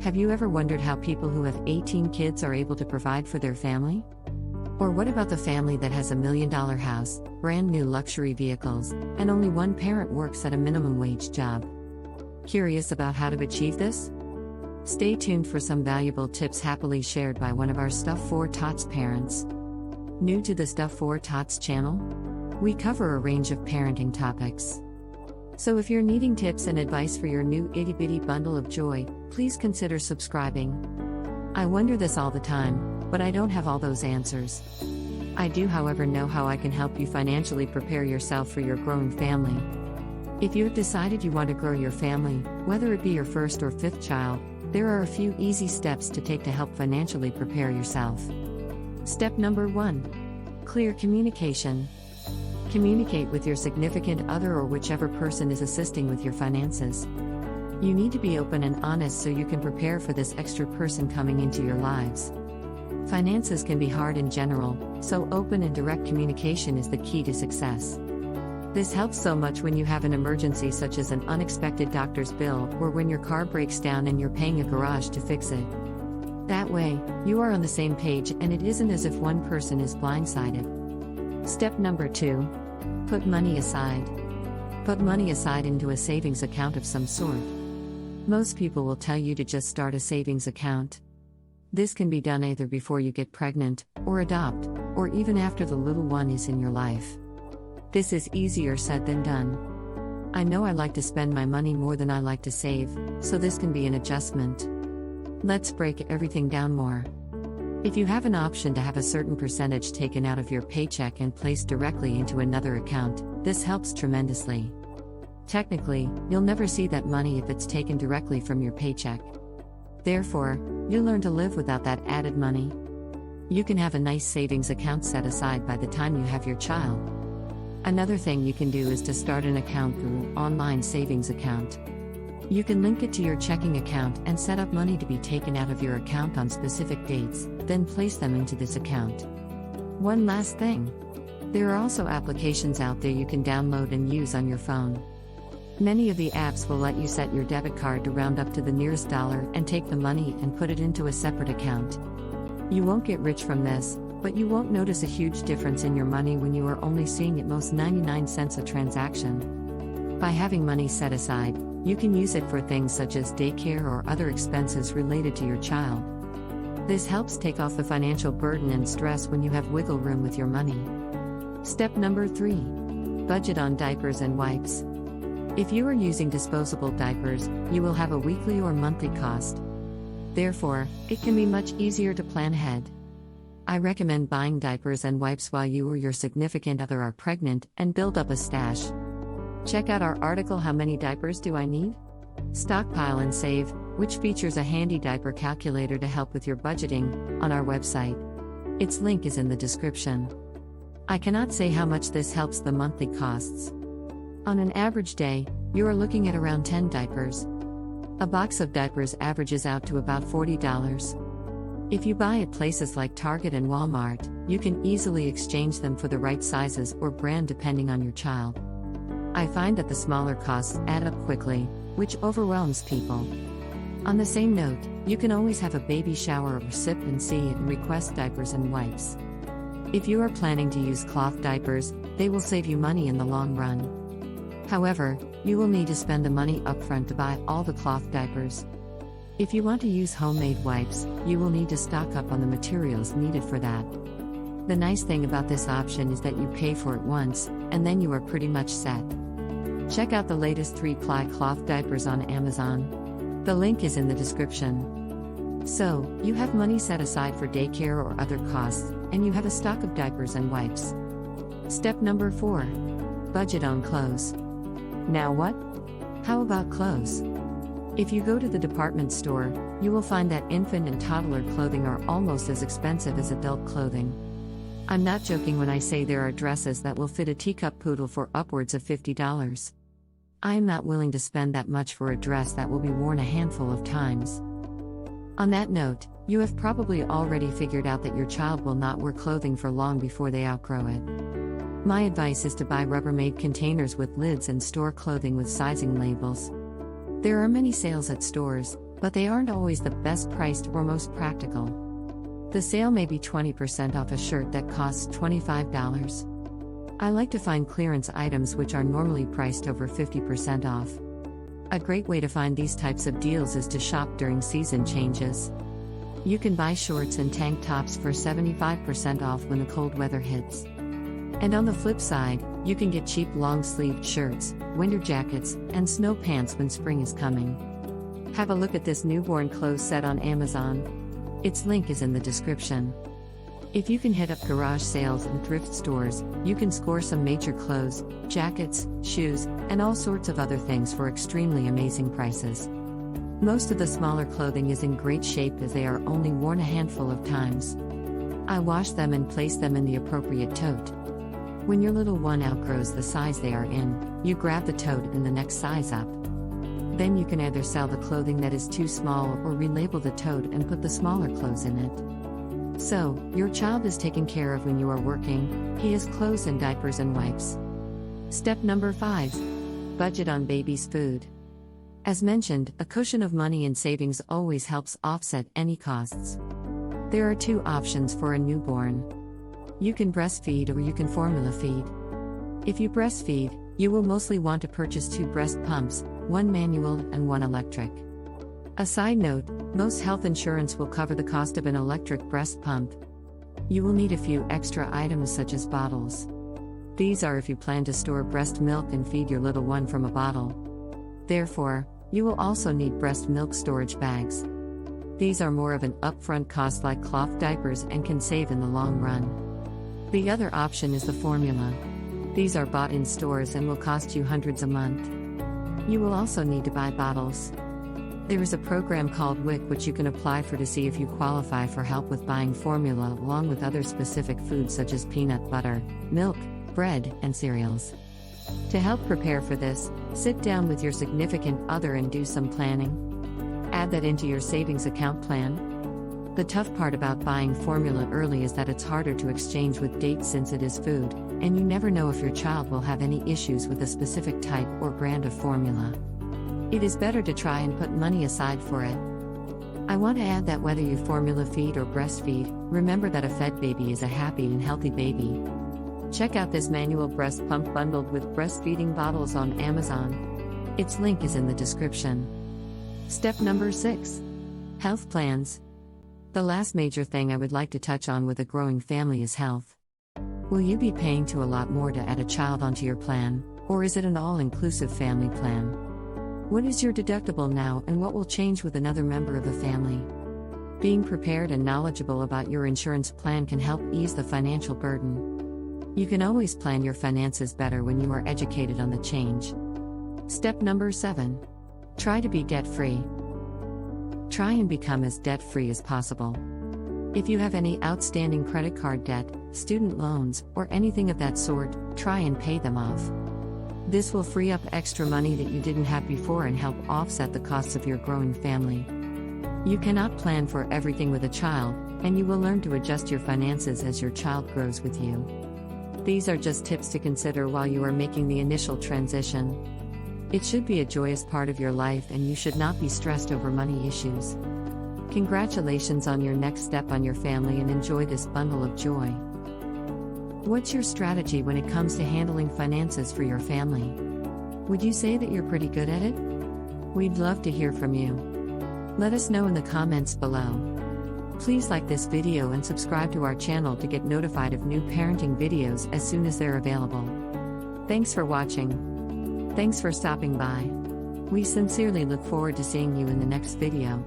Have you ever wondered how people who have 18 kids are able to provide for their family? Or what about the family that has $1 million house, brand new luxury vehicles, and only one parent works at a minimum wage job? Curious about how to achieve this? Stay tuned for some valuable tips happily shared by one of our Stuff for Tots parents. New to the Stuff for Tots channel? We cover a range of parenting topics. So if you're needing tips and advice for your new itty-bitty bundle of joy, please consider subscribing. I wonder this all the time, but I don't have all those answers. I do, however, know how I can help you financially prepare yourself for your growing family. If you have decided you want to grow your family, whether it be your first or fifth child, there are a few easy steps to take to help financially prepare yourself. Step number 1. Clear communication. Communicate with your significant other or whichever person is assisting with your finances. You need to be open and honest so you can prepare for this extra person coming into your lives. Finances can be hard in general, so open and direct communication is the key to success. This helps so much when you have an emergency such as an unexpected doctor's bill or when your car breaks down and you're paying a garage to fix it. That way, you are on the same page and it isn't as if one person is blindsided. Step number 2. Put money aside. Put money aside into a savings account of some sort. Most people will tell you to just start a savings account. This can be done either before you get pregnant, or adopt, or even after the little one is in your life. This is easier said than done. I know I like to spend my money more than I like to save, so this can be an adjustment. Let's break everything down more. If you have an option to have a certain percentage taken out of your paycheck and placed directly into another account, this helps tremendously. Technically, you'll never see that money if it's taken directly from your paycheck. Therefore, you'll learn to live without that added money. You can have a nice savings account set aside by the time you have your child. Another thing you can do is to start an account through an online savings account. You can link it to your checking account and set up money to be taken out of your account on specific dates, then place them into this account. One last thing. There are also applications out there you can download and use on your phone. Many of the apps will let you set your debit card to round up to the nearest dollar and take the money and put it into a separate account. You won't get rich from this, but you won't notice a huge difference in your money when you are only seeing at most 99 cents a transaction. By having money set aside, you can use it for things such as daycare or other expenses related to your child. This helps take off the financial burden and stress when you have wiggle room with your money. Step number 3. Budget on diapers and wipes. If you are using disposable diapers, you will have a weekly or monthly cost. Therefore, it can be much easier to plan ahead. I recommend buying diapers and wipes while you or your significant other are pregnant and build up a stash. Check out our article How Many Diapers Do I Need? Stockpile and Save, which features a handy diaper calculator to help with your budgeting, on our website. Its link is in the description. I cannot say how much this helps the monthly costs. On an average day, you are looking at around 10 diapers. A box of diapers averages out to about $40. If you buy at places like Target and Walmart, you can easily exchange them for the right sizes or brand depending on your child. I find that the smaller costs add up quickly, which overwhelms people. On the same note, you can always have a baby shower or sip and see and request diapers and wipes. If you are planning to use cloth diapers, they will save you money in the long run. However, you will need to spend the money upfront to buy all the cloth diapers. If you want to use homemade wipes, you will need to stock up on the materials needed for that. The nice thing about this option is that you pay for it once, and then you are pretty much set. Check out the latest 3-ply cloth diapers on Amazon. The link is in the description. So, you have money set aside for daycare or other costs, and you have a stock of diapers and wipes. Step number 4. Budget on clothes. Now what? How about clothes? If you go to the department store, you will find that infant and toddler clothing are almost as expensive as adult clothing. I'm not joking when I say there are dresses that will fit a teacup poodle for upwards of $50. I am not willing to spend that much for a dress that will be worn a handful of times. On that note, you have probably already figured out that your child will not wear clothing for long before they outgrow it. My advice is to buy Rubbermaid containers with lids and store clothing with sizing labels. There are many sales at stores, But they aren't always the best priced or most practical. The sale may be 20% off a shirt that costs $25. I like to find clearance items which are normally priced over 50% off. A great way to find these types of deals is to shop during season changes. You can buy shorts and tank tops for 75% off when the cold weather hits. And on the flip side, you can get cheap long-sleeved shirts, winter jackets, and snow pants when spring is coming. Have a look at this newborn clothes set on Amazon. Its link is in the description. If you can hit up garage sales and thrift stores, you can score some major clothes, jackets, shoes, and all sorts of other things for extremely amazing prices. Most of the smaller clothing is in great shape as they are only worn a handful of times. I wash them and place them in the appropriate tote. When your little one outgrows the size they are in, you grab the tote in the next size up. Then you can either sell the clothing that is too small or relabel the tote and put the smaller clothes in it. So, your child is taken care of when you are working. He has clothes and diapers and wipes. Step number 5. Budget on baby's food. As mentioned, a cushion of money and savings always helps offset any costs. There are 2 options for a newborn. You can breastfeed or you can formula feed. If you breastfeed, you will mostly want to purchase 2 breast pumps, 1 manual and 1 electric. A side note, most health insurance will cover the cost of an electric breast pump. You will need a few extra items such as bottles. These are if you plan to store breast milk and feed your little one from a bottle. Therefore, you will also need breast milk storage bags. These are more of an upfront cost like cloth diapers and can save in the long run. The other option is the formula. These are bought in stores and will cost you hundreds a month. You will also need to buy bottles. There is a program called WIC which you can apply for to see if you qualify for help with buying formula along with other specific foods such as peanut butter, milk, bread, and cereals. To help prepare for this, sit down with your significant other and do some planning. Add that into your savings account plan. The tough part about buying formula early is that it's harder to exchange with dates since it is food, and you never know if your child will have any issues with a specific type or brand of formula. It is better to try and put money aside for it. I want to add that whether you formula feed or breastfeed, remember that a fed baby is a happy and healthy baby. Check out this manual breast pump bundled with breastfeeding bottles on Amazon. Its link is in the description. Step number 6. Health plans. The last major thing I would like to touch on with a growing family is health. Will you be paying a lot more to add a child onto your plan, or is it an all-inclusive family plan? What is your deductible now and what will change with another member of the family? Being prepared and knowledgeable about your insurance plan can help ease the financial burden. You can always plan your finances better when you are educated on the change. Step number 7. Try to be debt-free. Try and become as debt-free as possible. If you have any outstanding credit card debt, student loans, or anything of that sort, try and pay them off. This will free up extra money that you didn't have before and help offset the costs of your growing family. You cannot plan for everything with a child, and you will learn to adjust your finances as your child grows with you. These are just tips to consider while you are making the initial transition. It should be a joyous part of your life and you should not be stressed over money issues. Congratulations on your next step on your family and enjoy this bundle of joy. What's your strategy when it comes to handling finances for your family? Would you say that you're pretty good at it? We'd love to hear from you. Let us know in the comments below. Please like this video and subscribe to our channel to get notified of new parenting videos as soon as they're available. Thanks for watching. Thanks for stopping by. We sincerely look forward to seeing you in the next video.